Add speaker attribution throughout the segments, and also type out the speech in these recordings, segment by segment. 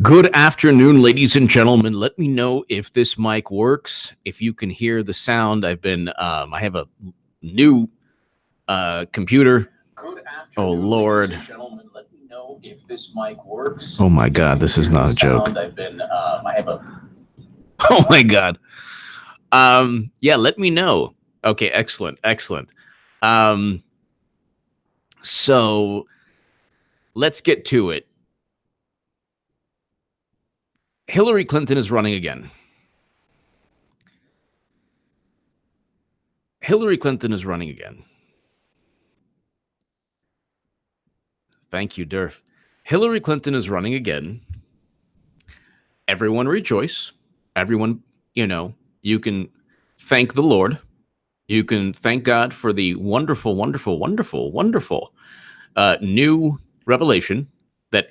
Speaker 1: Good afternoon, ladies and gentlemen. Let me know if this mic works. If you can hear the sound, I have a new computer.
Speaker 2: Good
Speaker 1: Oh
Speaker 2: afternoon,
Speaker 1: Lord!
Speaker 2: ladies and gentlemen. Let me know if this mic works.
Speaker 1: Oh my God, this is not a joke.
Speaker 2: I have a.
Speaker 1: Oh my God. Yeah, let me know. Okay, excellent, excellent. So let's get to it. Hillary Clinton is running again. Hillary Clinton is running again. Thank you, Durf. Hillary Clinton is running again. Everyone rejoice. Everyone, you can thank the Lord. You can thank God for the wonderful, wonderful, wonderful, wonderful new revelation that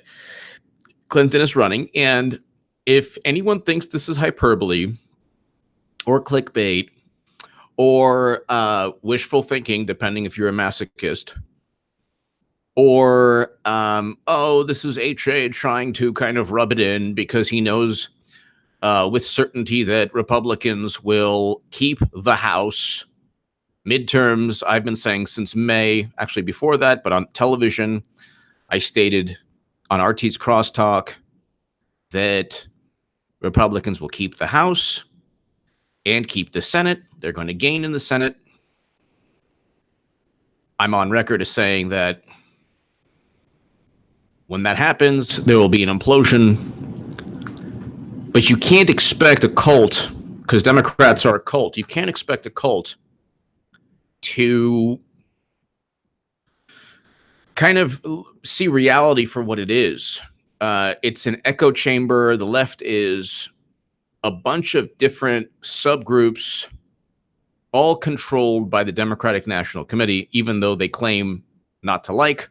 Speaker 1: Clinton is running. And if anyone thinks this is hyperbole or clickbait or wishful thinking, depending if you're a masochist, or this is HA trying to kind of rub it in because he knows with certainty that Republicans will keep the House. Midterms, I've been saying since May, actually before that, but on television, I stated on RT's Crosstalk that Republicans will keep the House and keep the Senate. They're going to gain in the Senate. I'm on record as saying that when that happens, there will be an implosion. But you can't expect a cult, because Democrats are a cult. You can't expect a cult to kind of see reality for what it is. It's an echo chamber. The left is a bunch of different subgroups, all controlled by the Democratic National Committee, even though they claim not to like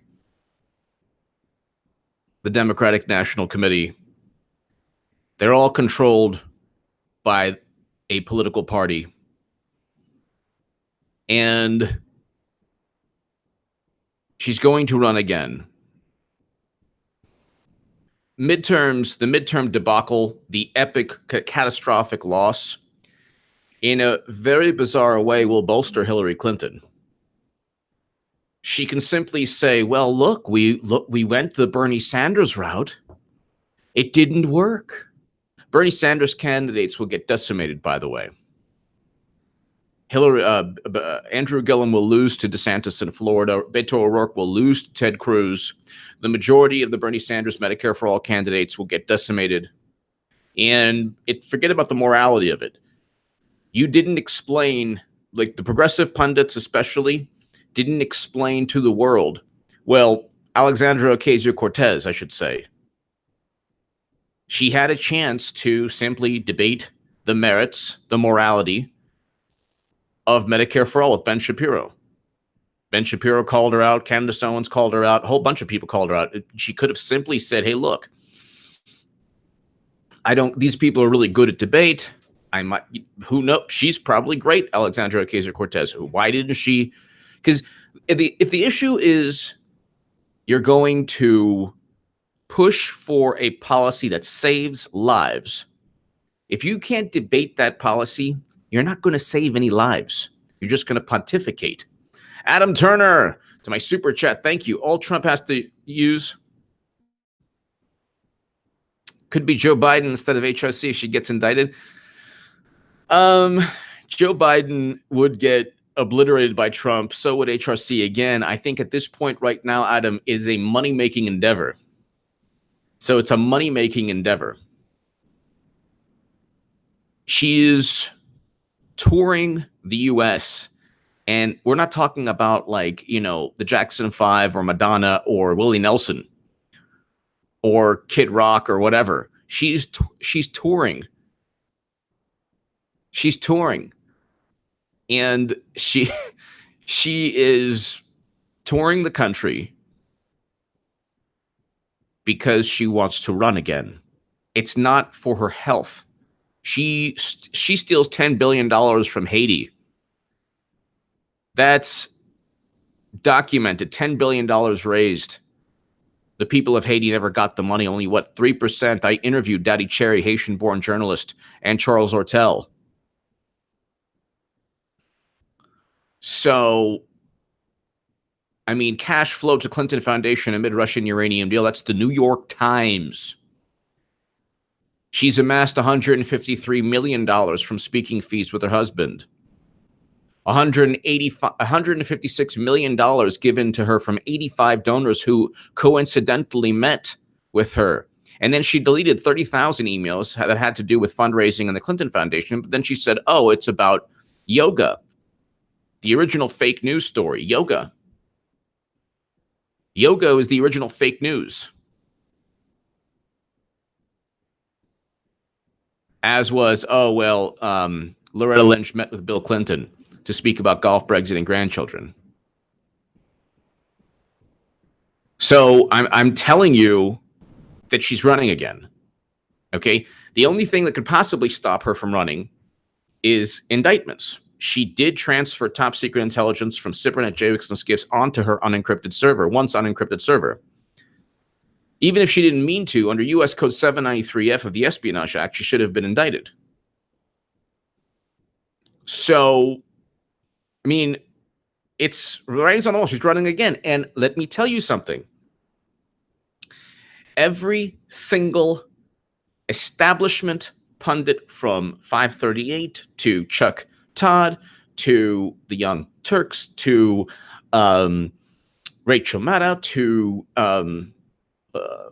Speaker 1: the Democratic National Committee. They're all controlled by a political party. And she's going to run again. Midterms, the midterm debacle, the epic, catastrophic loss, in a very bizarre way, will bolster Hillary Clinton. She can simply say, well, look, we went the Bernie Sanders route. It didn't work. Bernie Sanders candidates will get decimated, by the way. Andrew Gillum will lose to DeSantis in Florida. Beto O'Rourke will lose to Ted Cruz. The majority of the Bernie Sanders Medicare for All candidates will get decimated. And forget about the morality of it. You didn't explain, like the progressive pundits especially, didn't explain to the world. Well, Alexandria Ocasio-Cortez, I should say. She had a chance to simply debate the merits, the morality of Medicare for All with Ben Shapiro. Ben Shapiro called her out. Candace Owens called her out. A whole bunch of people called her out. She could have simply said, hey, look, these people are really good at debate. Who knows? She's probably great, Alexandria Ocasio-Cortez. Why didn't she? Because if the issue is you're going to push for a policy that saves lives, if you can't debate that policy, you're not going to save any lives. You're just going to pontificate. Adam Turner, to my super chat, thank you. All Trump has to use could be Joe Biden instead of HRC if she gets indicted. Joe Biden would get obliterated by Trump. So would HRC again. I think at this point right now, Adam, it is a money-making endeavor. So it's a money-making endeavor. She is touring the U.S., and we're not talking about the Jackson 5 or Madonna or Willie Nelson or Kid Rock or whatever. She's touring. She's touring. And she is touring the country because she wants to run again. It's not for her health. She steals $10 billion from Haiti. That's documented. $10 billion raised The people of Haiti never got the money. Only, what, 3%? I interviewed Daddy Cherry, Haitian-born journalist, and Charles Ortel. So, I mean, cash flow to Clinton Foundation amid Russian uranium deal. That's the New York Times. She's amassed $153 million from speaking fees with her husband. $156 million given to her from 85 donors who coincidentally met with her. And then she deleted 30,000 emails that had to do with fundraising and the Clinton Foundation. But then she said, oh, it's about yoga. The original fake news story, yoga. Yoga is the original fake news. As was, Loretta Lynch met with Bill Clinton to speak about golf, Brexit, and grandchildren. So I'm telling you that she's running again. Okay? The only thing that could possibly stop her from running is indictments. She did transfer top secret intelligence from Cybernet, JWIX, and SCIFs onto her unencrypted server, once unencrypted server. Even if she didn't mean to, under U.S. Code 793F of the Espionage Act, she should have been indicted. So, I mean, it's writings on the wall. She's running again. And let me tell you something. Every single establishment pundit, from 538 to Chuck Todd to the Young Turks to Rachel Maddow to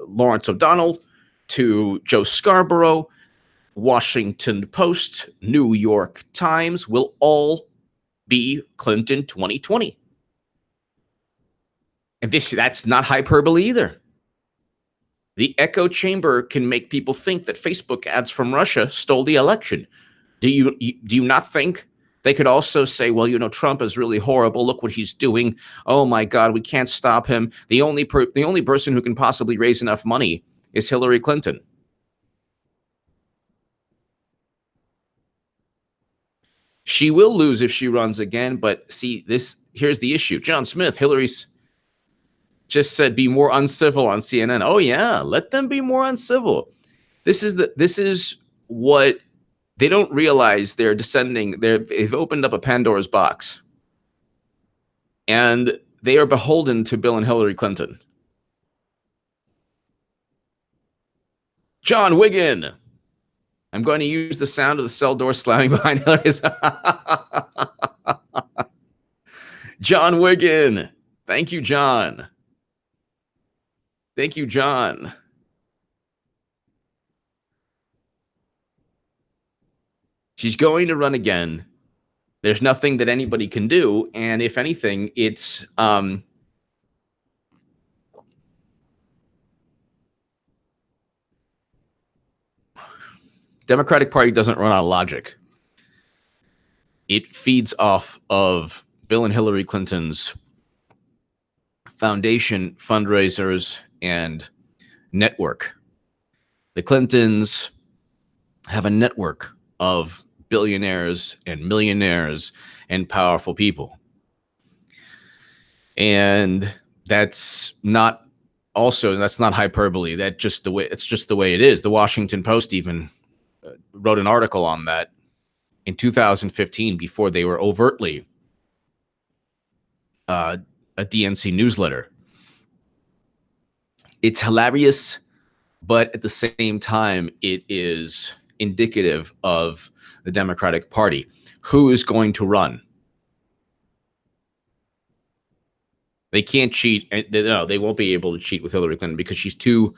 Speaker 1: Lawrence O'Donnell to Joe Scarborough, Washington Post, New York Times, will all be Clinton 2020. And that's not hyperbole either. The echo chamber can make people think that Facebook ads from Russia stole the election. Do you not think they could also say, well, you know, Trump is really horrible. Look what he's doing. Oh my God, we can't stop him. The only person who can possibly raise enough money is Hillary Clinton. She will lose if she runs again, but see, here's the issue. John Smith, Hillary's just said be more uncivil on CNN. Oh yeah, let them be more uncivil. This is what they don't realize. They're descending. They've opened up a Pandora's box, and they are beholden to Bill and Hillary Clinton. John Wigan. I'm going to use the sound of the cell door slamming behind Hillary's. John Wigan. Thank you, John. Thank you, John. She's going to run again. There's nothing that anybody can do. And if anything, it's Democratic Party doesn't run on logic. It feeds off of Bill and Hillary Clinton's foundation, fundraisers, and network. The Clintons have a network of billionaires and millionaires and powerful people. And that's not hyperbole. It's just the way it is. The Washington Post even wrote an article on that in 2015 before they were overtly a DNC newsletter. It's hilarious, but at the same time, it is indicative of the Democratic Party. Who is going to run? They can't cheat. No, they won't be able to cheat with Hillary Clinton because she's too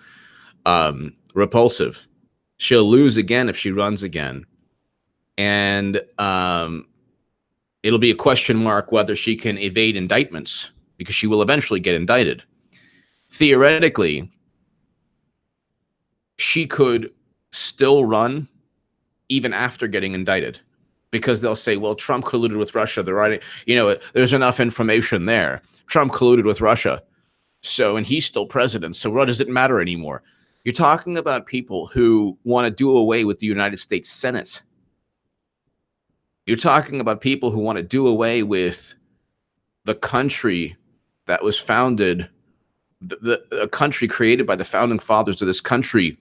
Speaker 1: repulsive. She'll lose again if she runs again. And it'll be a question mark whether she can evade indictments, because she will eventually get indicted. Theoretically, she could still run even after getting indicted, because they'll say, well, Trump colluded with Russia. They're writing, there's enough information there. Trump colluded with Russia. And he's still president. So what does it matter anymore? You're talking about people who want to do away with the United States Senate. You're talking about people who want to do away with the country that was founded a country created by the founding fathers of this country,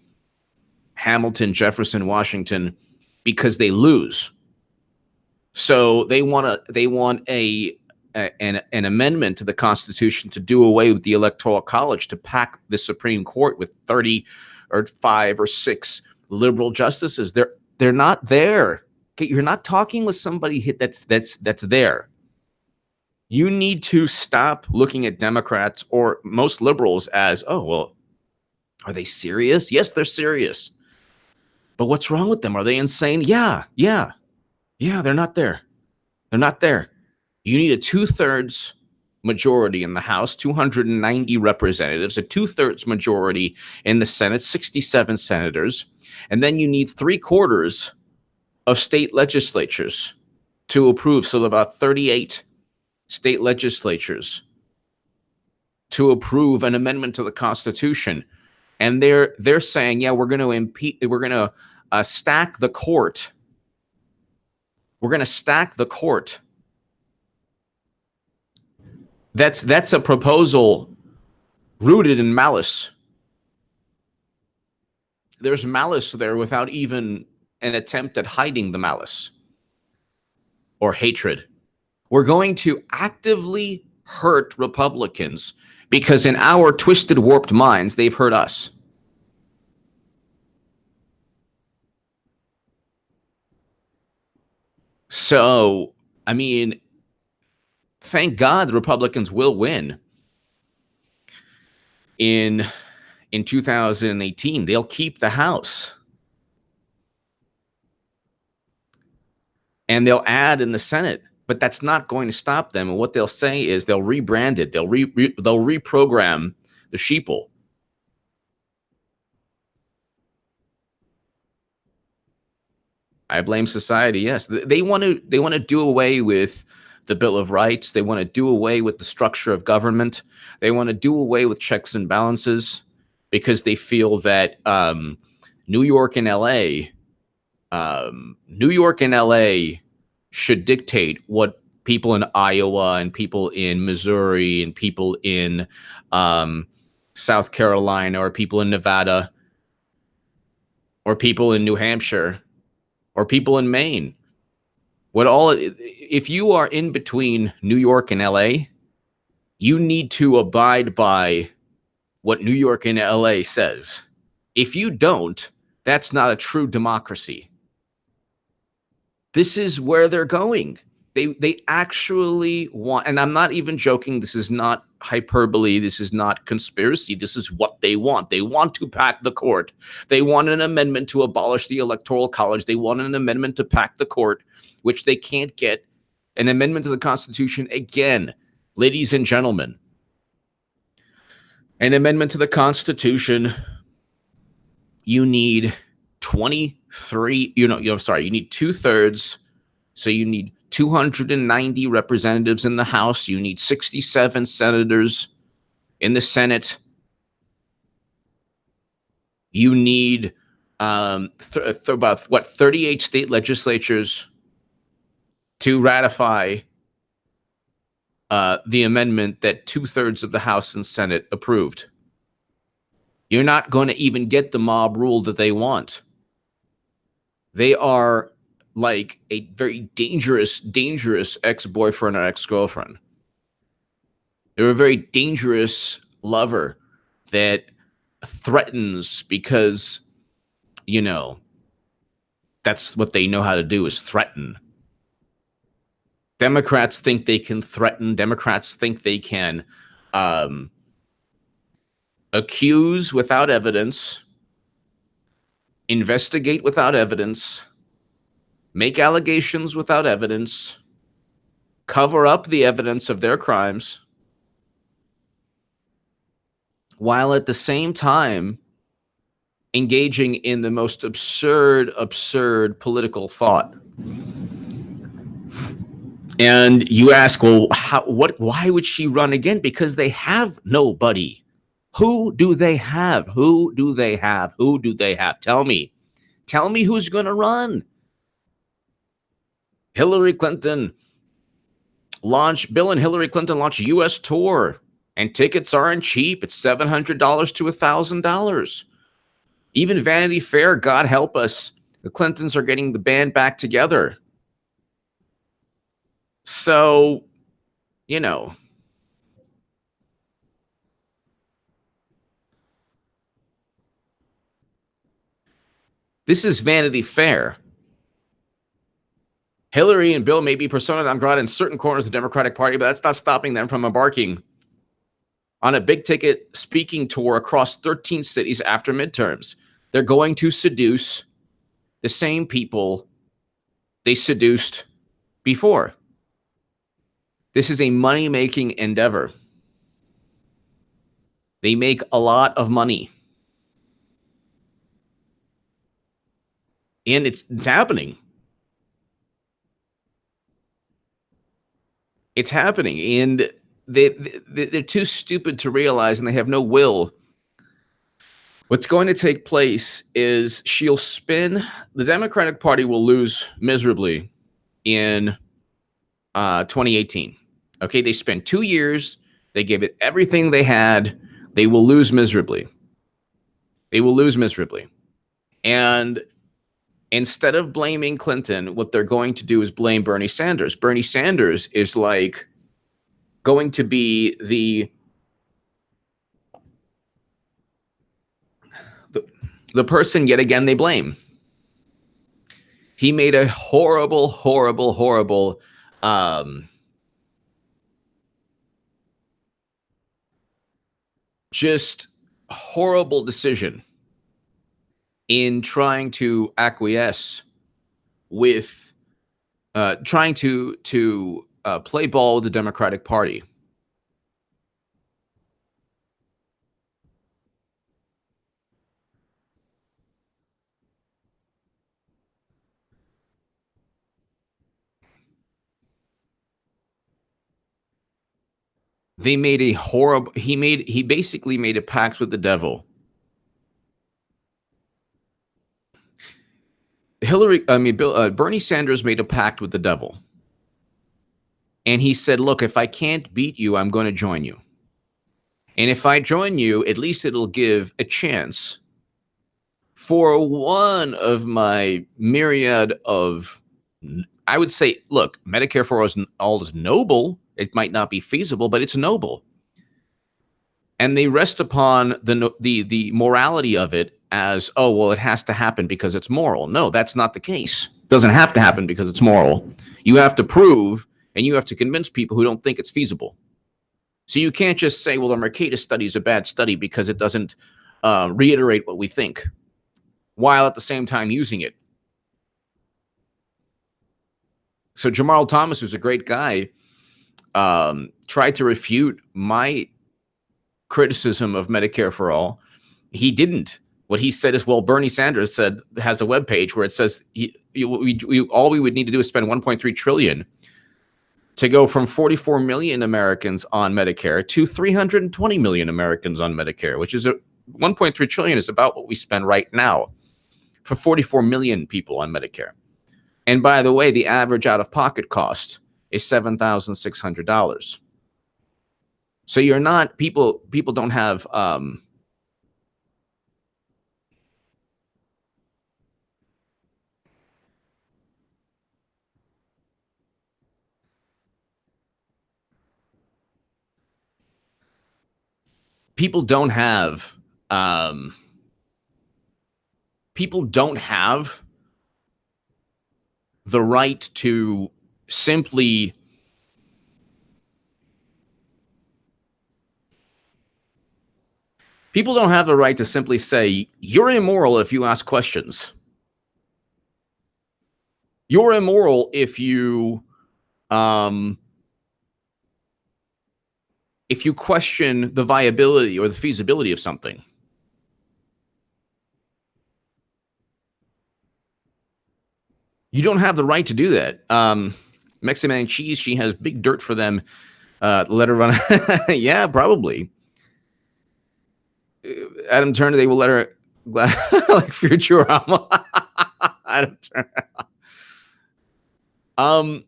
Speaker 1: Hamilton, Jefferson, Washington, because they lose. So they want an amendment to the Constitution to do away with the Electoral College, to pack the Supreme Court with 30 or 5 or 6 liberal justices. They're not there. Okay, you're not talking with somebody that's there. You need to stop looking at Democrats or most liberals as, oh, well, are they serious? Yes, they're serious. But what's wrong with them? Are they insane? Yeah, they're not there. They're not there. You need a 2/3 majority in the House, 290 representatives, a 2/3 majority in the Senate, 67 senators, and then you need 3/4 of state legislatures to approve. So about 38 state legislatures to approve an amendment to the Constitution. And they're saying, yeah, we're going to stack the court. We're going to stack the court. That's a proposal rooted in malice. There's malice there without even an attempt at hiding the malice or hatred. We're going to actively hurt Republicans because in our twisted, warped minds, they've hurt us. So, I mean, thank God the Republicans will win in 2018. They'll keep the House. And they'll add in the Senate. But that's not going to stop them. And what they'll say is they'll rebrand it. They'll reprogram the sheeple. I blame society. Yes, they want to do away with the Bill of Rights. They want to do away with the structure of government. They want to do away with checks and balances because they feel that New York and LA should dictate what people in Iowa and people in Missouri and people in South Carolina or people in Nevada or people in New Hampshire or people in Maine. If you are in between New York and LA, you need to abide by what New York and LA says. If you don't, that's not a true democracy. This is where they're going. They actually want, and I'm not even joking, this is not hyperbole, this is not conspiracy, this is what they want. They want to pack the court. They want an amendment to abolish the Electoral College. They want an amendment to pack the court, which they can't get. An amendment to the Constitution, again, ladies and gentlemen, an amendment to the Constitution, you need 23, you need 2/3. So you need 290 representatives in the House. You need 67 senators in the Senate. You need about 38 state legislatures to ratify the amendment that 2/3 of the House and Senate approved. You're not going to even get the mob rule that they want. They are like a very dangerous ex-boyfriend or ex-girlfriend. They're a very dangerous lover that threatens because, that's what they know how to do, is threaten. Democrats think they can threaten. Democrats think they can accuse without evidence, investigate without evidence, make allegations without evidence, cover up the evidence of their crimes, while at the same time engaging in the most absurd political thought. And you ask, well, why would she run again? Because they have nobody. Who do they have? Who do they have? Who do they have? Tell me who's going to run. Bill and Hillary Clinton launched U.S. tour And tickets aren't cheap. It's $700 to $1,000. Even Vanity Fair, God help us, the Clintons are getting the band back together. So, you know, this is Vanity Fair. Hillary and Bill may be persona non grata in certain corners of the Democratic Party, but that's not stopping them from embarking on a big ticket speaking tour across 13 cities after midterms. They're going to seduce the same people they seduced before. This is a money-making endeavor. They make a lot of money. And it's happening. It's happening. And they're too stupid to realize, and they have no will. What's going to take place is she'll spin. The Democratic Party will lose miserably in 2018. Okay, they spent 2 years. They gave it everything they had. They will lose miserably. They will lose miserably. And instead of blaming Clinton, what they're going to do is blame Bernie Sanders. Bernie Sanders is like going to be the person yet again they blame. He made a horrible, just horrible decision in trying to acquiesce with trying to play ball with the Democratic Party. They made a horrible. He basically made a pact with the devil. Bernie Sanders made a pact with the devil. And he said, look, if I can't beat you, I'm going to join you. And if I join you, at least it'll give a chance for one of my myriad of, I would say, look, Medicare for all is noble. It might not be feasible, but it's noble. And they rest upon the morality of it as, oh, well, it has to happen because it's moral. No, that's not the case. It doesn't have to happen because it's moral. You have to prove and you have to convince people who don't think it's feasible. So you can't just say, well, the Mercatus study is a bad study because it doesn't reiterate what we think, while at the same time using it. So Jamal Thomas, who's a great guy, tried to refute my criticism of Medicare for all. He didn't. What he said is, well, Bernie Sanders has a webpage where it says all we would need to do is spend $1.3 trillion to go from 44 million Americans on Medicare to 320 million Americans on Medicare, which is 1.3 trillion is about what we spend right now for 44 million people on Medicare. And by the way, the average out-of-pocket cost is $7,600. So you're not people don't have people don't have the right to simply people don't have the right to simply say you're immoral if you ask questions. You're immoral if you question the viability or the feasibility of something. You don't have the right to do that. Mexican and cheese, she has big dirt for them. Let her run. Yeah, probably. Adam Turner, they will let her like Futurama. Adam Turner.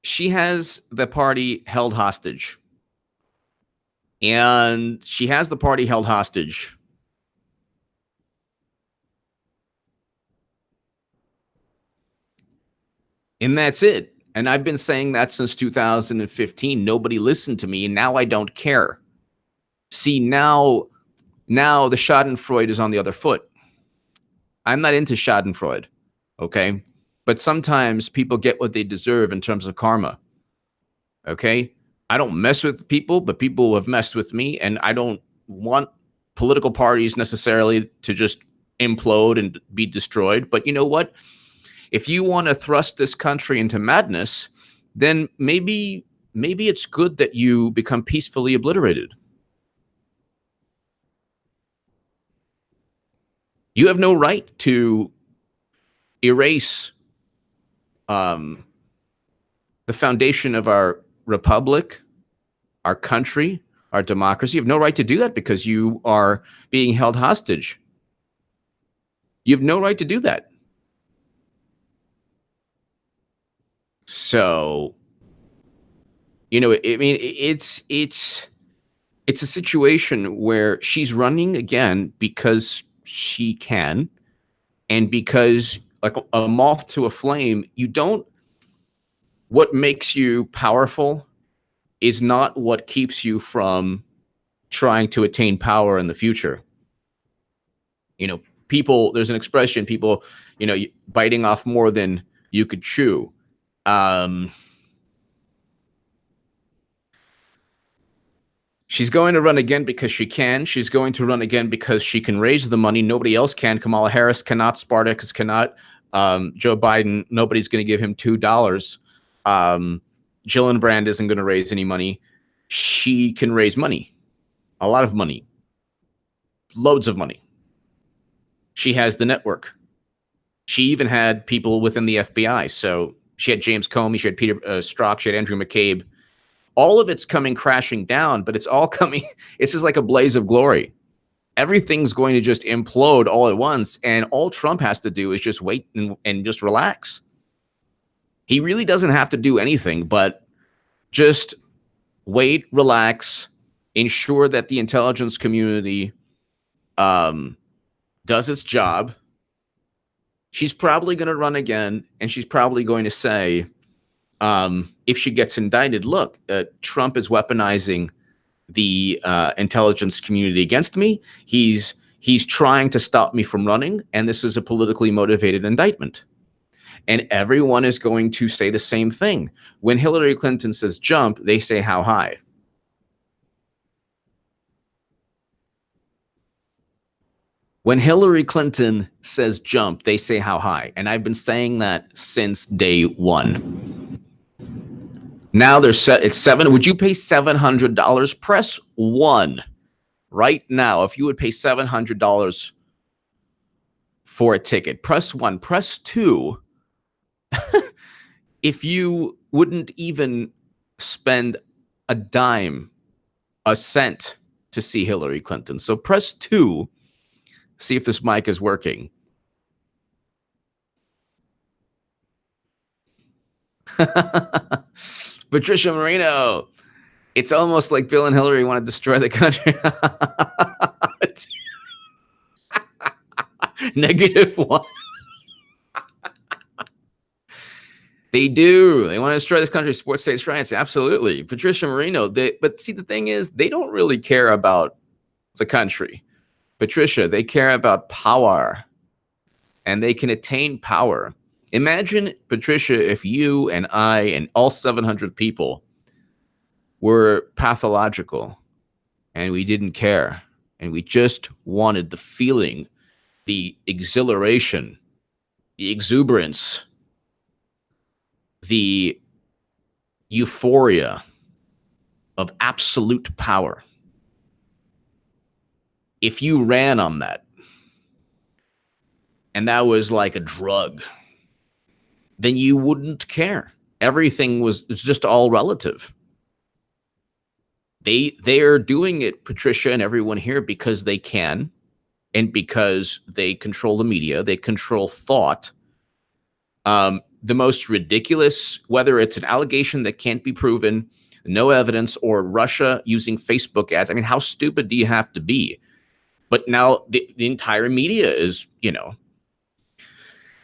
Speaker 1: She has the party held hostage. And she has the party held hostage. And that's it. And I've been saying that since 2015. Nobody listened to me, and now I don't care. See, now the Schadenfreude is on the other foot. I'm not into Schadenfreude, okay? But sometimes people get what they deserve in terms of karma, okay? I don't mess with people, but people have messed with me, and I don't want political parties necessarily to just implode and be destroyed. But you know what? If you want to thrust this country into madness, then maybe it's good that you become peacefully obliterated. You have no right to erase the foundation of our republic, our country, our democracy. You have no right to do that because you are being held hostage. You have no right to do that. So, you know, I mean, it's a situation where she's running again because she can, and because, like a moth to a flame, what makes you powerful is not what keeps you from trying to attain power in the future. You know, there's an expression, people, biting off more than you could chew. She's going to run again because she can. She's going to run again because she can raise the money. Nobody else can. Kamala Harris cannot. Spartacus cannot. Joe Biden, nobody's going to give him $2. Gillibrand isn't going to raise any money. She can raise money, a lot of money, loads of money. She has the network. She even had people within the FBI. So she had James Comey, she had Peter Strzok, she had Andrew McCabe. All of it's coming crashing down, but it's all coming. It's just like a blaze of glory. Everything's going to just implode all at once. And all Trump has to do is just wait and just relax. He really doesn't have to do anything, but just wait, relax, ensure that the intelligence community does its job. She's probably going to run again, and she's probably going to say, if she gets indicted, look, Trump is weaponizing the intelligence community against me. He's trying to stop me from running, and this is a politically motivated indictment. And everyone is going to say the same thing. When Hillary Clinton says jump, they say how high. When Hillary Clinton says jump, they say how high. And I've been saying that since day one. Now it's 7. Would you pay $700? Press 1 right now. If you would pay $700 for a ticket, press 1. Press 2 if you wouldn't even spend a dime, a cent to see Hillary Clinton. So press 2. See if this mic is working. Patricia Moreno. It's almost like Bill and Hillary want to destroy the country. -1. They do. They want to destroy this country. Sports states' rights. Absolutely. Patricia Moreno. But see, the thing is, they don't really care about the country. Patricia, they care about power, and they can attain power. Imagine, Patricia, if you and I and all 700 people were pathological and we didn't care, and we just wanted the feeling, the exhilaration, the exuberance, the euphoria of absolute power. If you ran on that, and that was like a drug, then you wouldn't care. Everything was just all relative. They're doing it, Patricia and everyone here, because they can, and because they control the media, they control thought. The most ridiculous, whether it's an allegation that can't be proven, no evidence, or Russia using Facebook ads. I mean, how stupid do you have to be? But now the entire media is,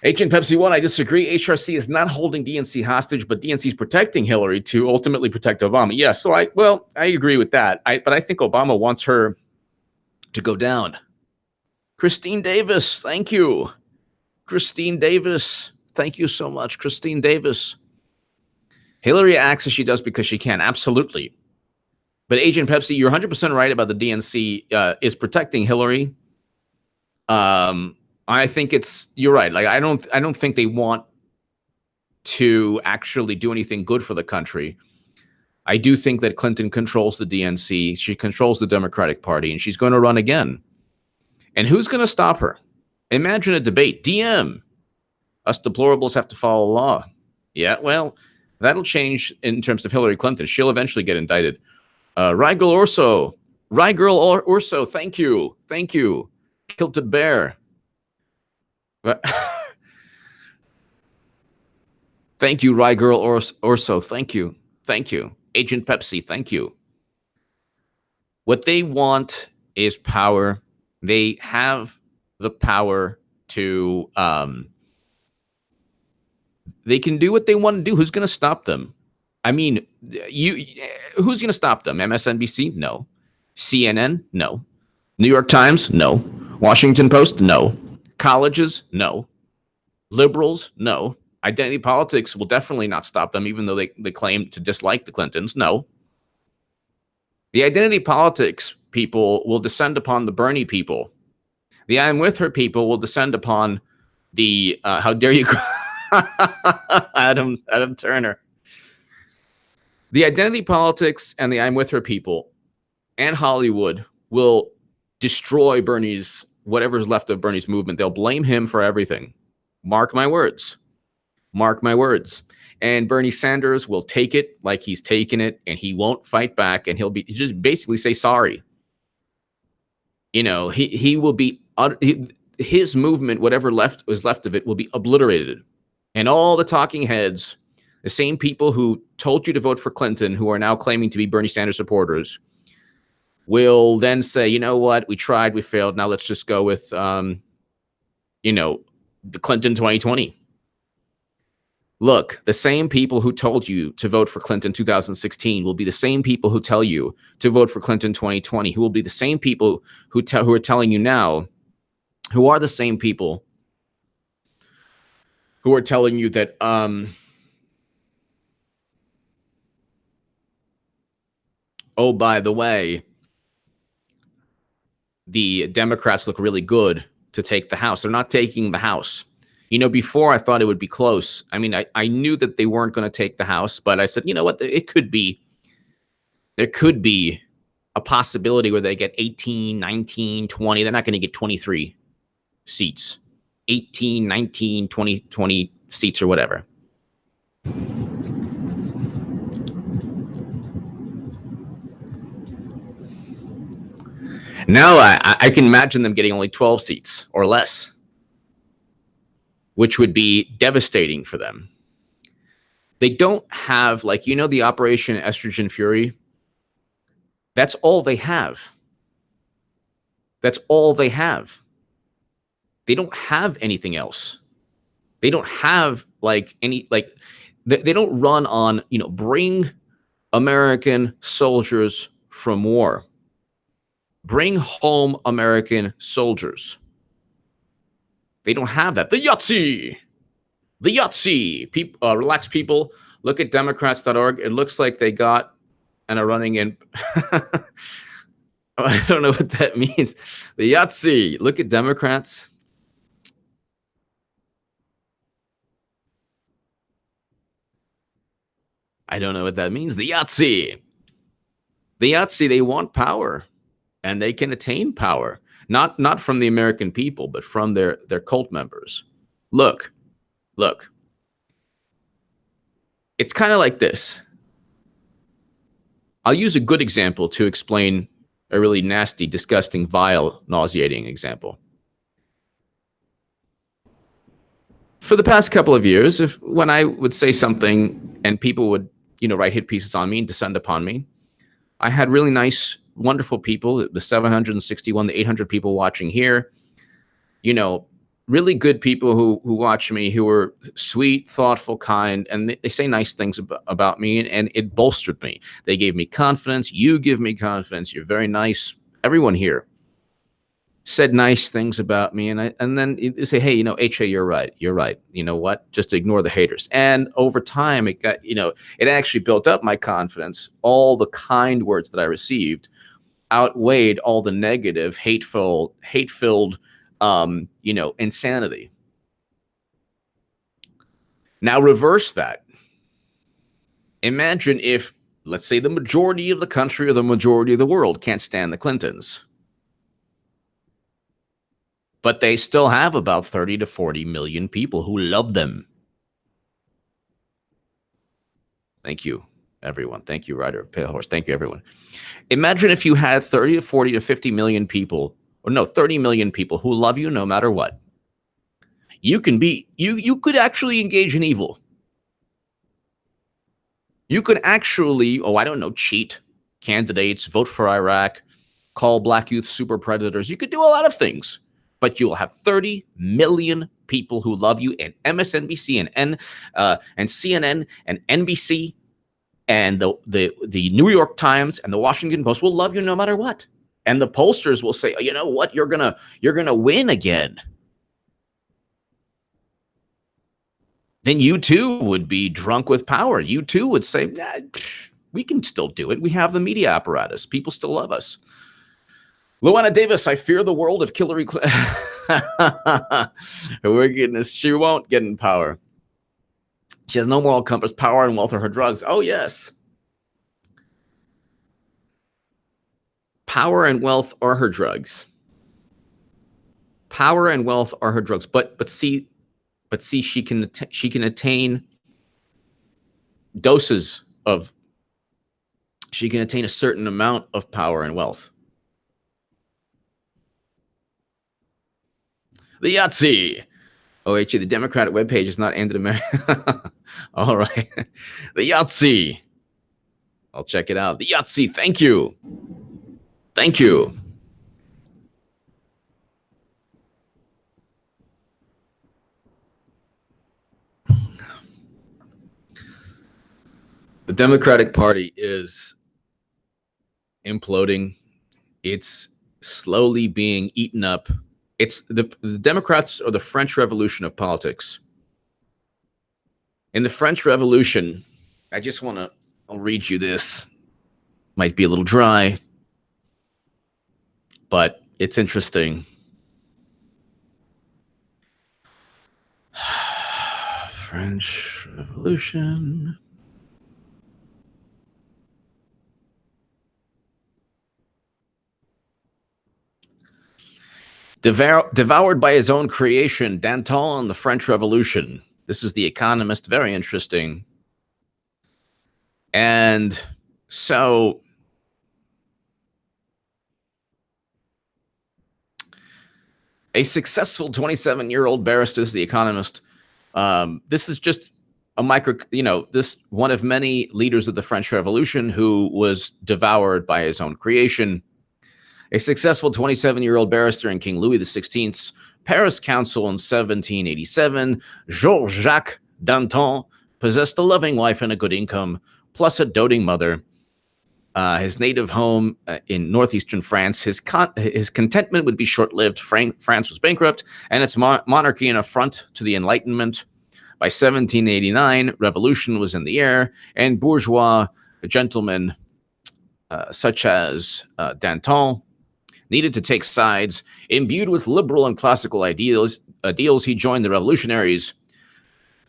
Speaker 1: Agent Pepsi 1, I disagree. HRC is not holding DNC hostage, but DNC is protecting Hillary to ultimately protect Obama. Yes, so I agree with that. But I think Obama wants her to go down. Christine Davis, thank you. Christine Davis, thank you so much. Christine Davis. Hillary acts as she does because she can, absolutely. But Agent Pepsi, you're 100% right about the DNC is protecting Hillary. I think you're right. Like, I don't think they want to actually do anything good for the country. I do think that Clinton controls the DNC. She controls the Democratic Party, and she's going to run again. And who's going to stop her? Imagine a debate. DM. Us deplorables have to follow the law. Yeah, well, that'll change in terms of Hillary Clinton. She'll eventually get indicted. Rygirl Orso, thank you. Thank you. Kilted Bear. Thank you, Rygirl Orso. Thank you. Thank you. Agent Pepsi, thank you. What they want is power. They have the power to they can do what they want to do. Who's going to stop them? I mean, who's going to stop them? MSNBC? No. CNN? No. New York Times? No. Washington Post? No. Colleges? No. Liberals? No. Identity politics will definitely not stop them, even though they claim to dislike the Clintons. No. The identity politics people will descend upon the Bernie people. The I'm with her people will descend upon the how dare you Adam Turner. The identity politics and the I'm with her people and Hollywood will destroy Bernie's, whatever's left of Bernie's movement. They'll blame him for everything. Mark my words. Mark my words. And Bernie Sanders will take it like he's taken it, and he won't fight back, and he'll just basically say sorry. He will be, his movement, whatever was left of it, will be obliterated. And all the talking heads, the same people who told you to vote for Clinton, who are now claiming to be Bernie Sanders supporters, will then say, you know what, we tried, we failed, now let's just go with, the Clinton 2020. Look, the same people who told you to vote for Clinton 2016 will be the same people who tell you to vote for Clinton 2020, who will be the same people who are telling you now, who are the same people who are telling you that, oh, by the way, the Democrats look really good to take the House. They're not taking the House. Before I thought it would be close. I mean, I knew that they weren't going to take the House, but I said, you know what? There could be a possibility where they get 18, 19, 20. They're not going to get 23 seats. 18, 19, 20 seats or whatever. Now I can imagine them getting only 12 seats or less, which would be devastating for them. They don't have, the Operation Estrogen Fury. That's all they have. That's all they have. They don't have anything else. They don't have, they don't run on, bring American soldiers from war. Bring home American soldiers. They don't have that. The Yahtzee. The Yahtzee. Relax, people. Look at Democrats.org. It looks like they got and are running in. I don't know what that means. The Yahtzee. Look at Democrats. I don't know what that means. The Yahtzee. The Yahtzee, they want power. And they can attain power. Not from the American people, but from their cult members. Look. It's kind of like this. I'll use a good example to explain a really nasty, disgusting, vile, nauseating example. For the past couple of years, when I would say something and people would write hit pieces on me and descend upon me. I had really nice, wonderful people, the 761, the 800 people watching here, really good people who watch me, who are sweet, thoughtful, kind, and they say nice things about me, and it bolstered me. They gave me confidence. You give me confidence. You're very nice. Everyone here said nice things about me, and then they say, hey, HA, you're right. You're right. You know what? Just ignore the haters. And over time, it got, it actually built up my confidence. All the kind words that I received outweighed all the negative, hate-filled, insanity. Now reverse that. Imagine if, let's say, the majority of the country or the majority of the world can't stand the Clintons, but they still have about 30 to 40 million people who love them. Thank you, everyone. Thank you, Rider of Pale Horse. Thank you, everyone. Imagine if you had 30 to 40 to 50 million people, or no, 30 million people who love you no matter what. You could actually engage in evil. You could actually, cheat candidates, vote for Iraq, call black youth super predators. You could do a lot of things, but you will have 30 million people who love you, and MSNBC and CNN and NBC and the New York Times and the Washington Post will love you no matter what. And the pollsters will say, you know what, you're gonna win again. Then you too would be drunk with power. You too would say, nah, we can still do it. We have the media apparatus. People still love us. Luana Davis, I fear the world of Hillary Clinton. Her goodness, she won't get in power. She has no moral compass. Power and wealth are her drugs. Oh, yes. Power and wealth are her drugs. Power and wealth are her drugs. But see, she can attain doses of. She can attain a certain amount of power and wealth. The Yahtzee. OHE, the Democratic webpage is not ended America. All right. The Yahtzee. I'll check it out. The Yahtzee. Thank you. Thank you. The Democratic Party is imploding. It's slowly being eaten up. It's the Democrats are the French Revolution of politics. In the French Revolution, I'll read you this. Might be a little dry, but it's interesting. French Revolution. Devoured by his own creation, Danton and the French Revolution. This is The Economist. Very interesting. And so a successful 27-year-old barrister is The Economist. This is just a this one of many leaders of the French Revolution who was devoured by his own creation. A successful 27-year-old barrister in King Louis XVI's Paris council in 1787, Georges-Jacques Danton possessed a loving wife and a good income, plus a doting mother. His native home in northeastern France, his contentment would be short-lived. France was bankrupt, and its monarchy an affront to the Enlightenment. By 1789, revolution was in the air, and bourgeois gentlemen such as Danton needed to take sides. Imbued with liberal and classical ideals, he joined the revolutionaries.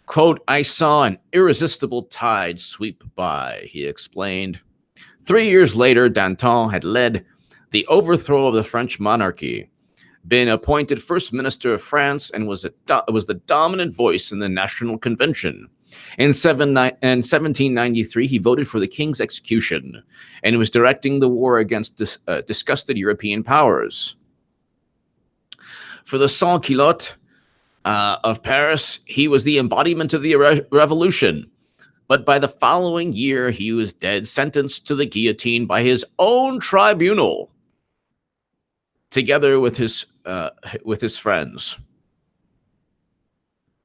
Speaker 1: Quote, I saw an irresistible tide sweep by, he explained. 3 years later, Danton had led the overthrow of the French monarchy, been appointed First Minister of France, and was the dominant voice in the National Convention. In 1793, he voted for the king's execution and was directing the war against disgusted European powers. For the sans-culottes of Paris, he was the embodiment of the revolution. But by the following year, he was dead, sentenced to the guillotine by his own tribunal, together with his friends.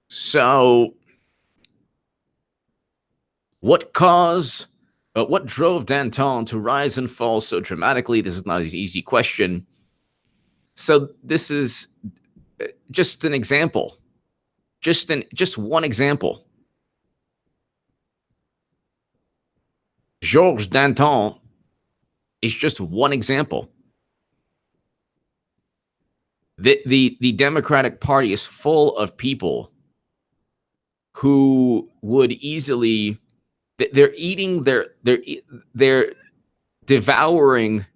Speaker 1: So, what drove Danton to rise and fall so dramatically? This is not an easy question. So this is just an example, just one example. Georges Danton is just one example. The Democratic Party is full of people who would easily, they're devouring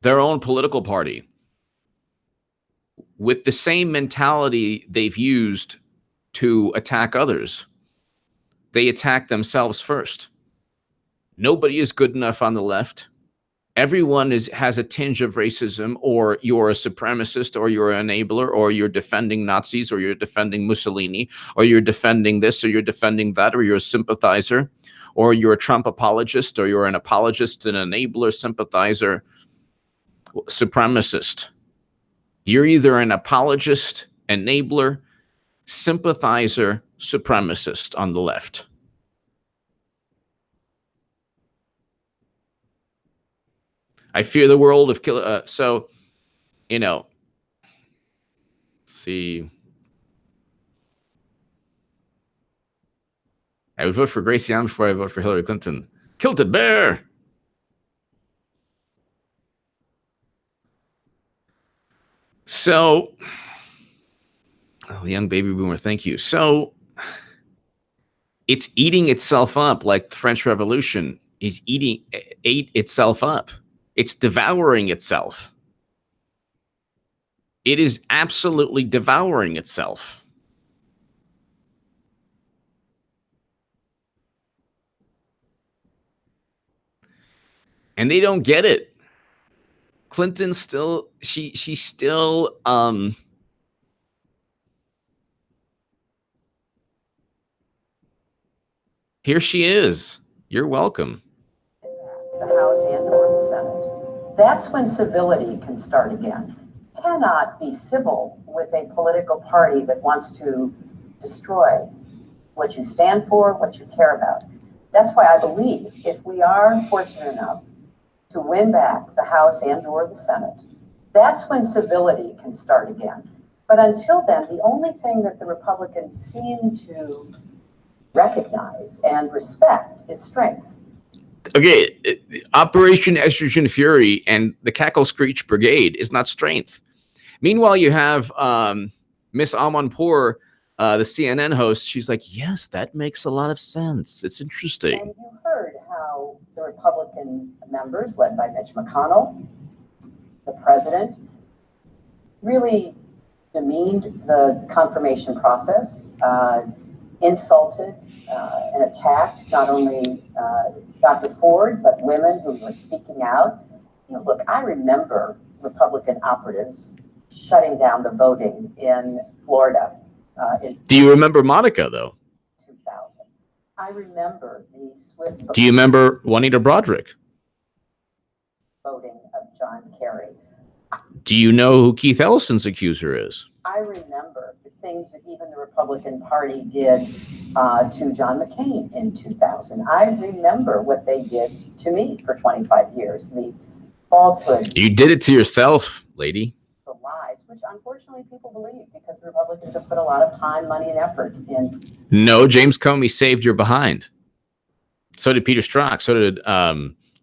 Speaker 1: their own political party with the same mentality they've used to attack others. They attack themselves first. Nobody is good enough on the left. Everyone has a tinge of racism, or you're a supremacist, or you're an enabler, or you're defending Nazis, or you're defending Mussolini, or you're defending this, or you're defending that, or you're a sympathizer, or you're a Trump apologist, or you're an apologist, an enabler, sympathizer, supremacist. You're either an apologist, enabler, sympathizer, supremacist on the left. I fear the world of so, let's see. I would vote for Gracie Allen before I vote for Hillary Clinton. Kilted Bear. So, the young baby boomer, thank you. So, it's eating itself up like the French Revolution ate itself up. It's devouring itself. It is absolutely devouring itself. And they don't get it. Clinton still, she's still, here she is. You're welcome.
Speaker 3: The House and or the Senate. That's when civility can start again. You cannot be civil with a political party that wants to destroy what you stand for, what you care about. That's why I believe if we are fortunate enough to win back the House and or the Senate, that's when civility can start again. But until then, the only thing that the Republicans seem to recognize and respect is strength.
Speaker 1: Okay, Operation Estrogen Fury and the Cackle Screech Brigade is not strength. Meanwhile, you have Miss Amanpour, the CNN host. She's like, yes, that makes a lot of sense. It's interesting.
Speaker 3: And you heard how the Republican members, led by Mitch McConnell, the president, really demeaned the confirmation process, insulted and attacked not only Dr. Ford, but women who were speaking out. Look, I remember Republican operatives shutting down the voting in Florida.
Speaker 1: Do you remember Monica, though?
Speaker 3: 2000. I remember the swift.
Speaker 1: Do you remember Juanita Broderick?
Speaker 3: Voting of John Kerry.
Speaker 1: Do you know who Keith Ellison's accuser is?
Speaker 3: I remember the things that even the Republican Party did to John McCain in 2000. I remember what they did to me for 25 years. The falsehood.
Speaker 1: You did it to yourself, lady.
Speaker 3: The lies, which unfortunately people believe because the Republicans have put a lot of time, money, and effort in.
Speaker 1: No, James Comey saved your behind. So did Peter Strzok. So did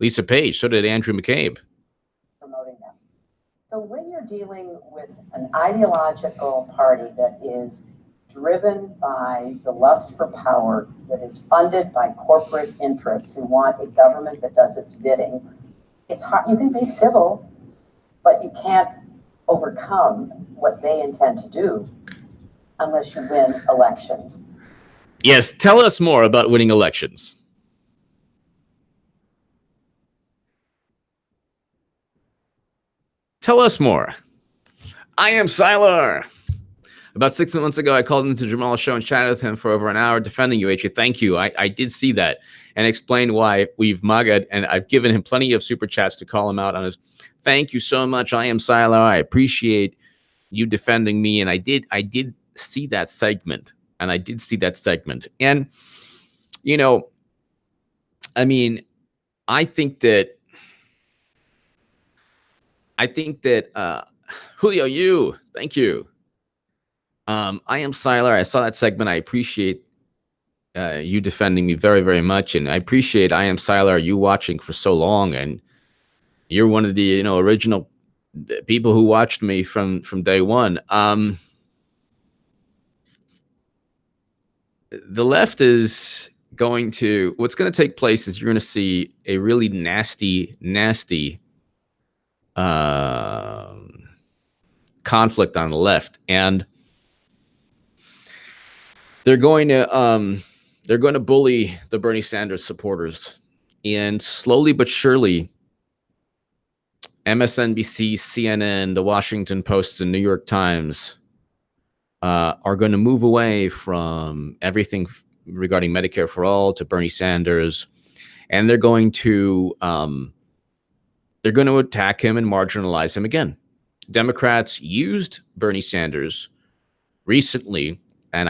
Speaker 1: Lisa Page. So did Andrew McCabe.
Speaker 3: Promoting them. So when you're dealing with an ideological party that is driven by the lust for power, that is funded by corporate interests who want a government that does its bidding, it's hard. You can be civil, but you can't overcome what they intend to do unless you win elections.
Speaker 1: Yes, tell us more about winning elections. Tell us more. I am Siler. About 6 months ago, I called into Jamal's show and chatted with him for over an hour defending you, HA. Thank you. I did see that and explained why we've MAGA'd, and I've given him plenty of super chats to call him out on his. Thank you so much. I am Silo. I appreciate you defending me. And I did see that segment. And, you know, I mean, I think that Julio, you, thank you. I am Siler. I saw that segment. I appreciate you defending me very, very much. And I appreciate I am Siler, you watching for so long. And you're one of the, you know, original people who watched me from day one. The left is what's going to take place is you're going to see a really nasty conflict on the left, and they're going to bully the Bernie Sanders supporters, and slowly but surely MSNBC, CNN, the Washington Post, and New York Times are going to move away from everything regarding Medicare for all to Bernie Sanders, and they're going to attack him and marginalize him again. Democrats used Bernie Sanders recently, and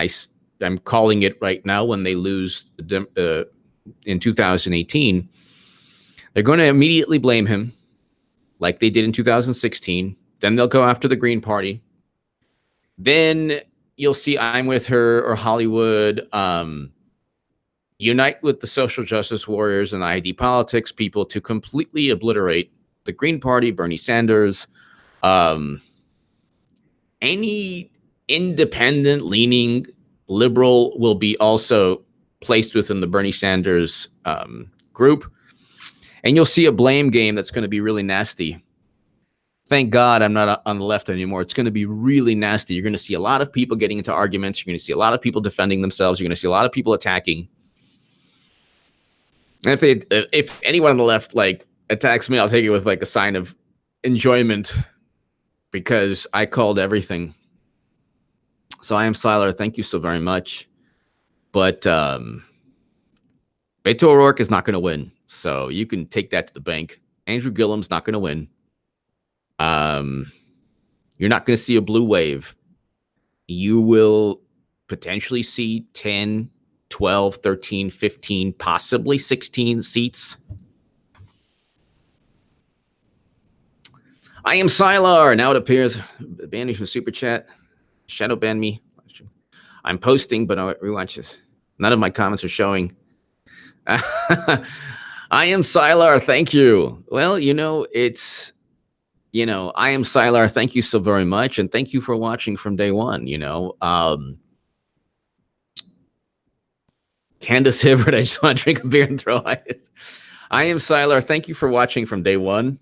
Speaker 1: I'm calling it right now when they lose in 2018. They're going to immediately blame him like they did in 2016. Then they'll go after the Green Party. Then you'll see I'm With Her or Hollywood unite with the social justice warriors and ID politics people to completely obliterate the Green Party, Bernie Sanders, any independent leaning liberal will be also placed within the Bernie Sanders group. And you'll see a blame game that's going to be really nasty. Thank God I'm not on the left anymore. It's going to be really nasty. You're going to see a lot of people getting into arguments. You're going to see a lot of people defending themselves. You're going to see a lot of people attacking. And if anyone on the left like attacks me, I'll take it with like a sign of enjoyment because I called everything. So I am Siler. Thank you so very much. But Beto O'Rourke is not going to win. So you can take that to the bank. Andrew Gillum's not going to win. You're not going to see a blue wave. You will potentially see 10, 12, 13, 15, possibly 16 seats. I am Sylar. Now it appears. Ban me from Super Chat. Shadow ban me. I'm posting, but I'll rewatch this. None of my comments are showing. I am Sylar. Thank you. Well, you know, it's... You know, I am Sylar. Thank you so very much. And thank you for watching from day one. You know, Candace Hibbert, I just want to drink a beer and throw ice. I am Sylar. Thank you for watching from day one.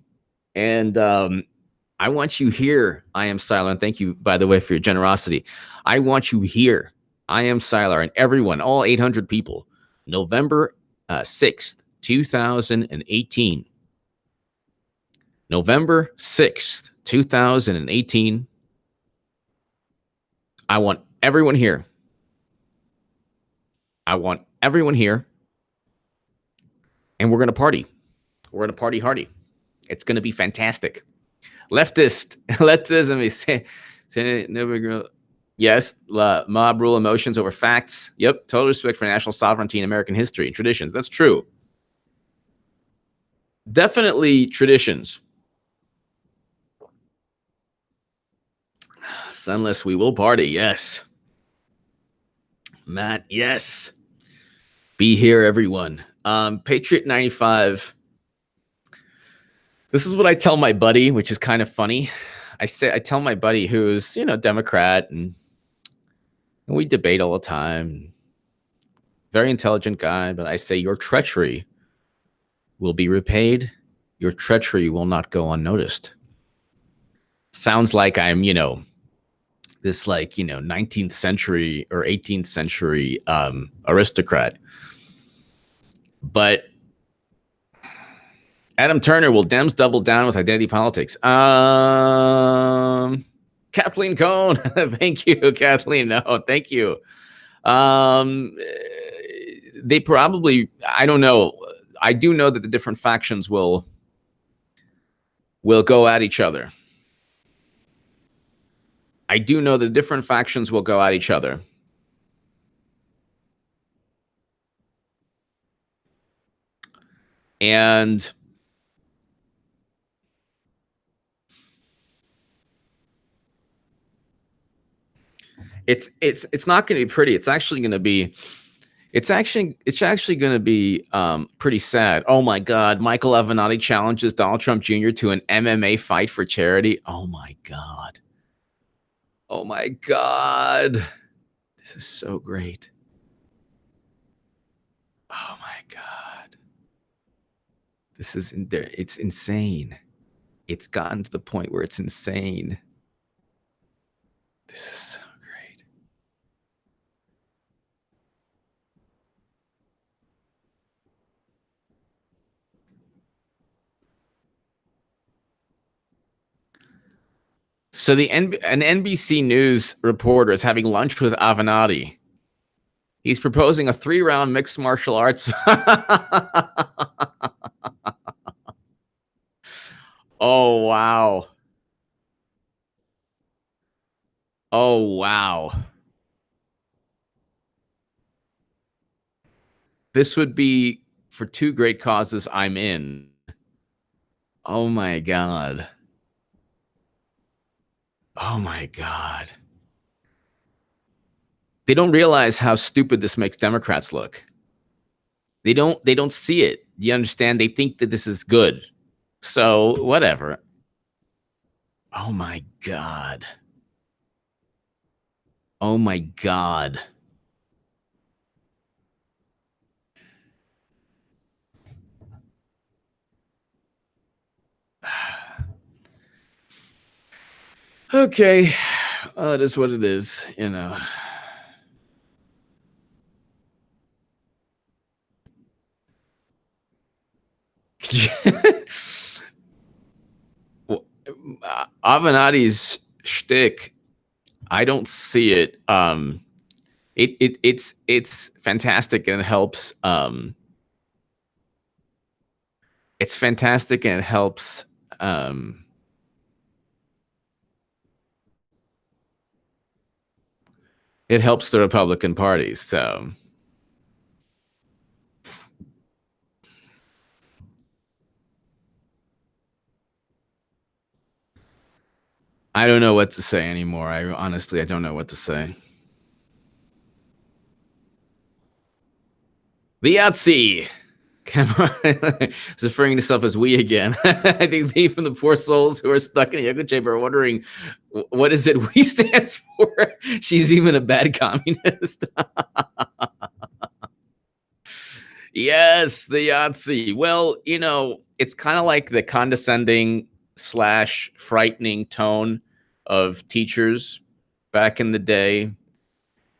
Speaker 1: And I want you here. I am Sylar. And thank you, by the way, for your generosity. I want you here. I am Sylar. And everyone, all 800 people, November 6th, 2018. November 6th, 2018. I want everyone here. I want everyone here. And we're going to party. We're going to party hardy. It's going to be fantastic. Leftism is yes, mob rule emotions over facts. Yep, total respect for national sovereignty and American history and traditions. That's true. Definitely traditions. Sunless, we will party. Yes. Matt, yes. Be here, everyone. Patriot 95. This is what I tell my buddy, which is kind of funny. I tell my buddy who's, you know, Democrat, and we debate all the time. Very intelligent guy, but I say your treachery will be repaid. Your treachery will not go unnoticed. Sounds like I'm, you know, this like, you know, 19th century or 18th century aristocrat. But Adam Turner, will Dems double down with identity politics? I Kathleen Cohn. Thank you, Kathleen. No, thank you. They probably, I don't know. I do know that the different factions will go at each other. I do know that different factions will go at each other. And it's not going to be pretty. It's actually going to be going to be pretty sad. Oh my God, Michael Avenatti challenges Donald Trump Jr. to an MMA fight for charity. Oh my God. Oh my God. This is so great. Oh my God. This is it's insane. It's gotten to the point where it's insane. This is so great. So an NBC News reporter is having lunch with Avenatti. He's proposing a 3-round mixed martial arts. Oh, wow. Oh, wow. This would be for 2 great causes I'm in. Oh, my God. Oh, my God. They don't realize how stupid this makes Democrats look. They don't see it. Do you understand? They think that this is good. So, whatever. Oh, my God. Oh, my God. Okay, it is what it is, you know. Well, Avenatti's shtick, I don't see it. It's fantastic and it helps. It's fantastic and it helps. It helps the Republican Party. So I don't know what to say anymore. I don't know what to say. The Yahtzee. Come on. It's referring to himself as we again. I think even the poor souls who are stuck in the echo chamber are wondering, what is it we stands for? She's even a bad communist. Yes, the Yahtzee. Well, you know, it's kind of like the condescending / frightening tone of teachers back in the day.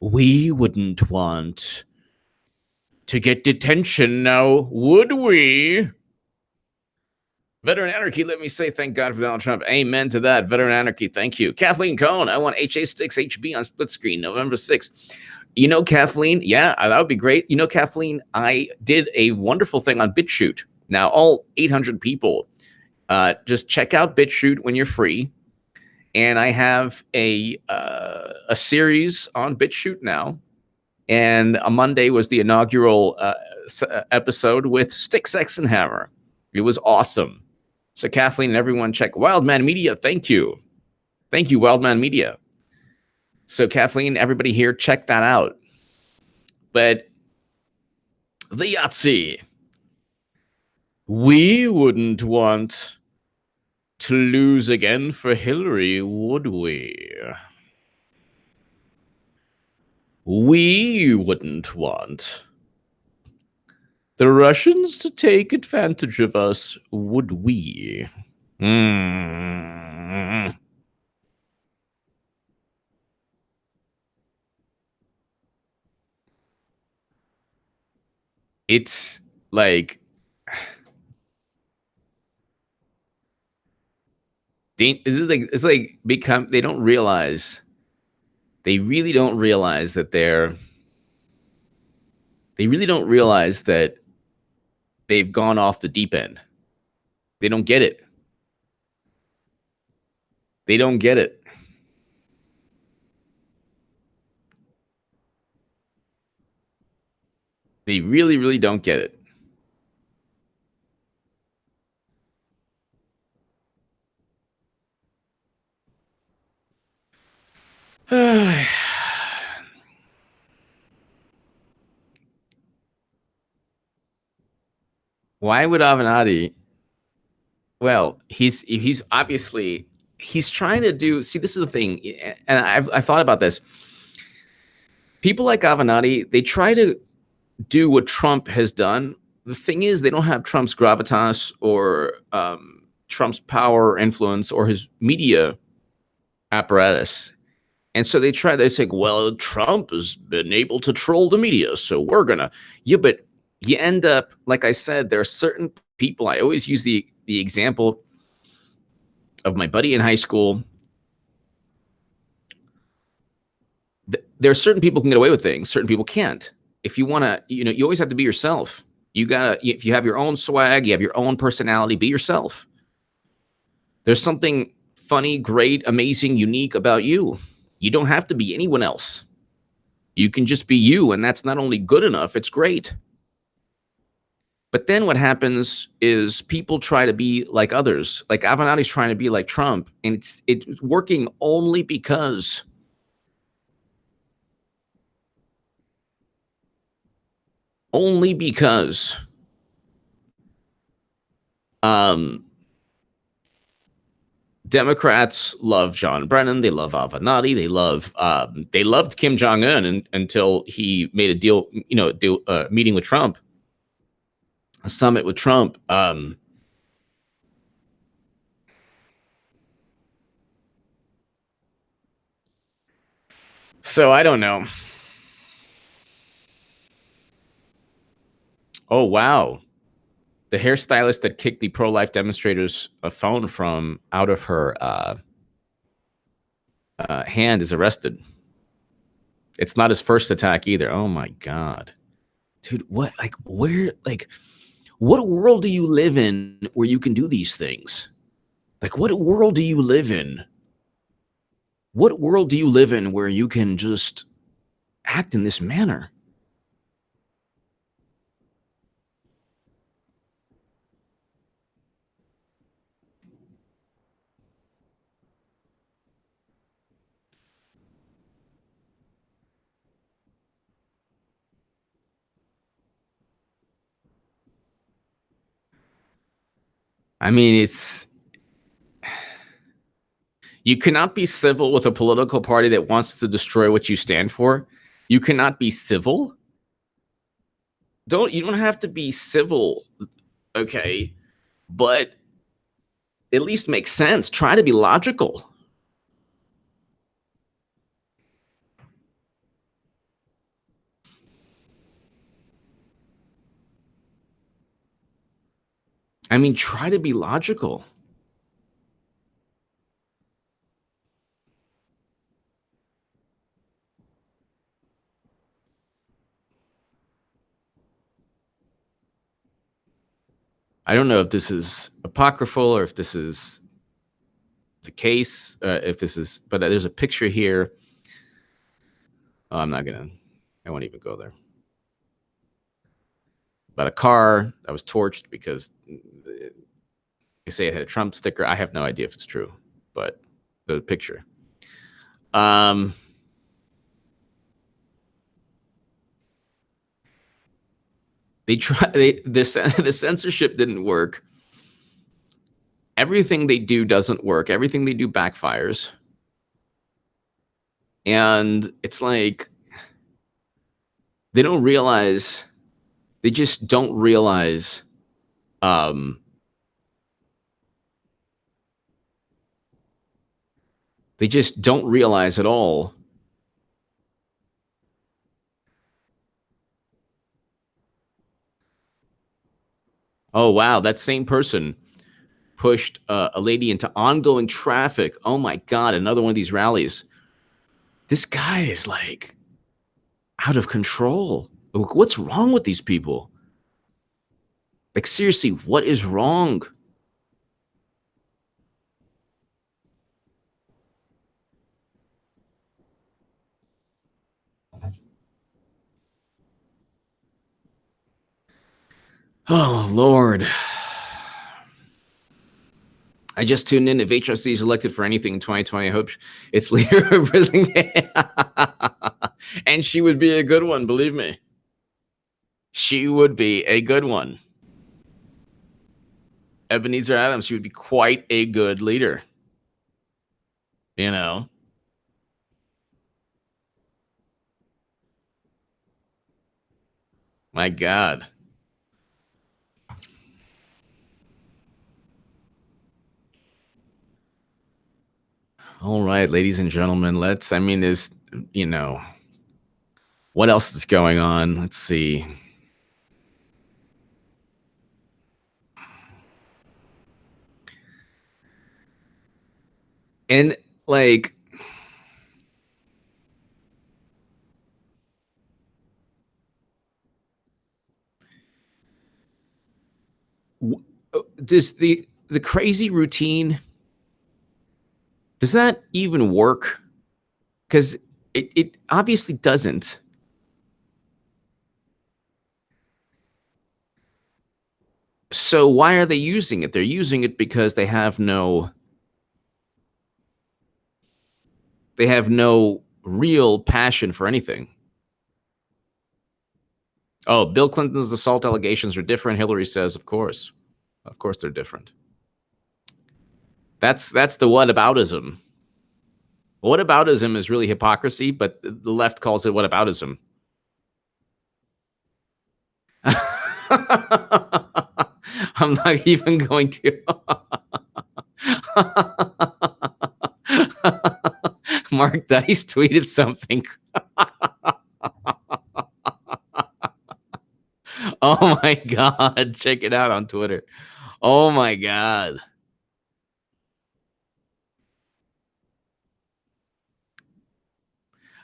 Speaker 1: We wouldn't want to get detention now, would we? Veteran Anarchy, let me say thank God for Donald Trump. Amen to that. Veteran Anarchy, thank you. Kathleen Cohn, I want HA Sticks HB on split screen, November 6th. You know, Kathleen, yeah, that would be great. You know, Kathleen, I did a wonderful thing on BitChute. Now, all 800 people, just check out BitChute when you're free. And I have a series on BitChute now. And a Monday was the inaugural episode with Stick, Sex, and Hammer. It was awesome. So Kathleen and everyone check Wildman Media. Thank you. Thank you, Wildman Media. So Kathleen, everybody here, check that out. But the Yahtzee. We wouldn't want to lose again for Hillary, would we? We wouldn't want the Russians to take advantage of us, would we? It's like It's like they don't realize. They really don't realize that they really don't realize that they've gone off the deep end. They don't get it. They don't get it. They really, really don't get it. Why would Avenatti? Well, he's obviously he's trying to do. See, this is the thing, and I've thought about this. People like Avenatti, they try to do what Trump has done. The thing is, they don't have Trump's gravitas or Trump's power or influence or his media apparatus. And so they say, well, Trump has been able to troll the media, so we're going to. Yeah, but you end up, like I said, there are certain people. I always use the example of my buddy in high school. There are certain people who can get away with things, certain people can't. If you want to, you always have to be yourself. If you have your own swag, you have your own personality, be yourself. There's something funny, great, amazing, unique about you. You don't have to be anyone else. You can just be you, and that's not only good enough, it's great. But then what happens is people try to be like others. Like Avenatti's trying to be like Trump, and it's working only because Democrats love John Brennan. They love Avenatti. They loved Kim Jong-un until he made a deal, meeting with Trump, a summit with Trump. So I don't know. Oh, wow. The hairstylist that kicked the pro-life demonstrators a phone from out of her hand is arrested. It's not his first attack either. Oh my God. Dude, what world do you live in where you can do these things? Like, what world do you live in? What world do you live in where you can just act in this manner? I mean, you cannot be civil with a political party that wants to destroy what you stand for. You cannot be civil. You don't have to be civil, okay? But at least make sense. Try to be logical. I mean, try to be logical. I don't know if this is apocryphal or if this is the case, but there's a picture here. Oh, I won't even go there. About a car that was torched because they say it had a Trump sticker. I have no idea if it's true, but the picture. The censorship didn't work. Everything they do doesn't work. Everything they do backfires. And it's like they don't realize, they just don't realize they just don't realize at all oh wow, that same person pushed a lady into ongoing traffic. Oh my God, another one of these rallies. This guy is like out of control. What's wrong with these people? Like, seriously, what is wrong? Oh, Lord. I just tuned in. If HRC is elected for anything in 2020, I hope it's leader of prison. And she would be a good one, believe me. She would be a good one. Ebenezer Adams, she would be quite a good leader. You know? My God. All right, ladies and gentlemen, let's, I mean, there's, you know, what else is going on? Let's see. And like, does the crazy routine, does that even work? Because it obviously doesn't. So why are they using it? They're using it because they have no real passion for anything. Oh, Bill Clinton's assault allegations are different. Hillary says, of course they're different. That's the whataboutism. Whataboutism is really hypocrisy, but the left calls it whataboutism. I'm not even going to. Mark Dice tweeted something. Oh my God. Check it out on Twitter. Oh my God.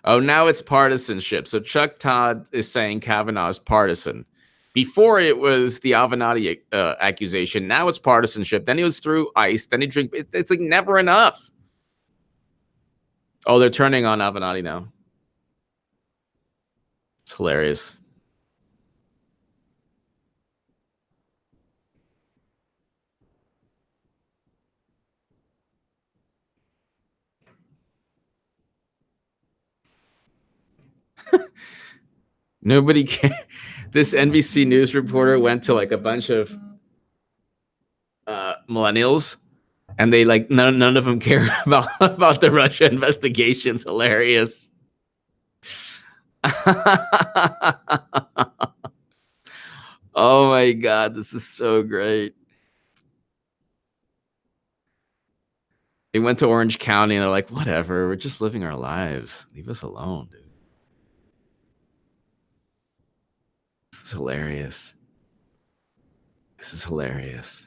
Speaker 1: Oh, now it's partisanship. So Chuck Todd is saying Kavanaugh is partisan. Before it was the Avenatti accusation. Now it's partisanship. Then he was through ICE. Then he drink. It's like never enough. Oh, they're turning on Avenatti now. It's hilarious. Nobody cares. This NBC News reporter went to like a bunch of millennials, and they like none of them care about the Russia investigations. Hilarious. Oh my God, this is so great. They went to Orange County and they're like, whatever, we're just living our lives. Leave us alone, dude. This is hilarious. This is hilarious.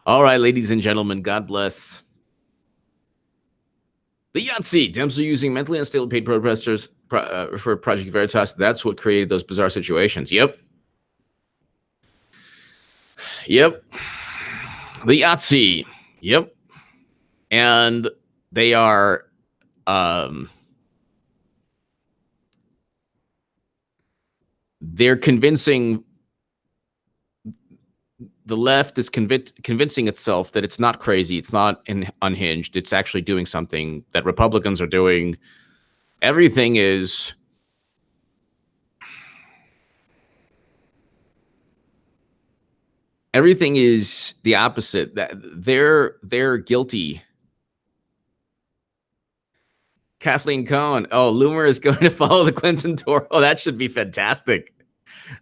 Speaker 1: All right, ladies and gentlemen, God bless. The Yahtzee. Dems are using mentally unstable paid protesters for Project Veritas. That's what created those bizarre situations. Yep. The Yahtzee. Yep. And they are they're convincing, the left is convincing itself that it's not crazy, it's not unhinged, it's actually doing something that Republicans are doing. Everything is the opposite. That they're guilty. Kathleen Cohen. Oh, Loomer is going to follow the Clinton tour. Oh, that should be fantastic.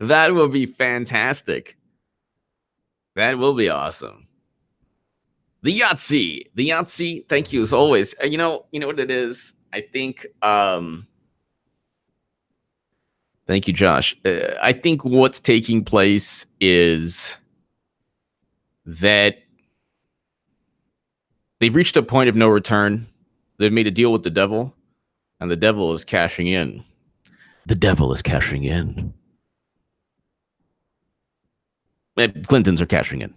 Speaker 1: That will be fantastic. That will be awesome. The Yahtzee. Thank you as always. You know what it is? I think Thank you, Josh. I think what's taking place is that they've reached a point of no return. They've made a deal with the devil, and the devil is cashing in. The devil is cashing in. Clintons are cashing in.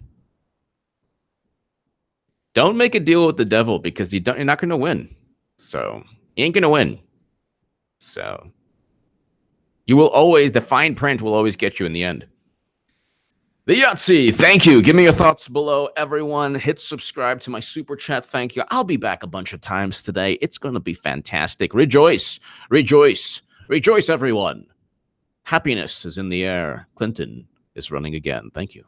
Speaker 1: Don't make a deal with the devil because you're not going to win. So you ain't going to win. So you will always, the fine print will always get you in the end. The Yahtzee, thank you. Give me your thoughts below, everyone. Hit subscribe to my super chat. Thank you. I'll be back a bunch of times today. It's going to be fantastic. Rejoice, rejoice, rejoice, everyone. Happiness is in the air. Clinton is running again. Thank you.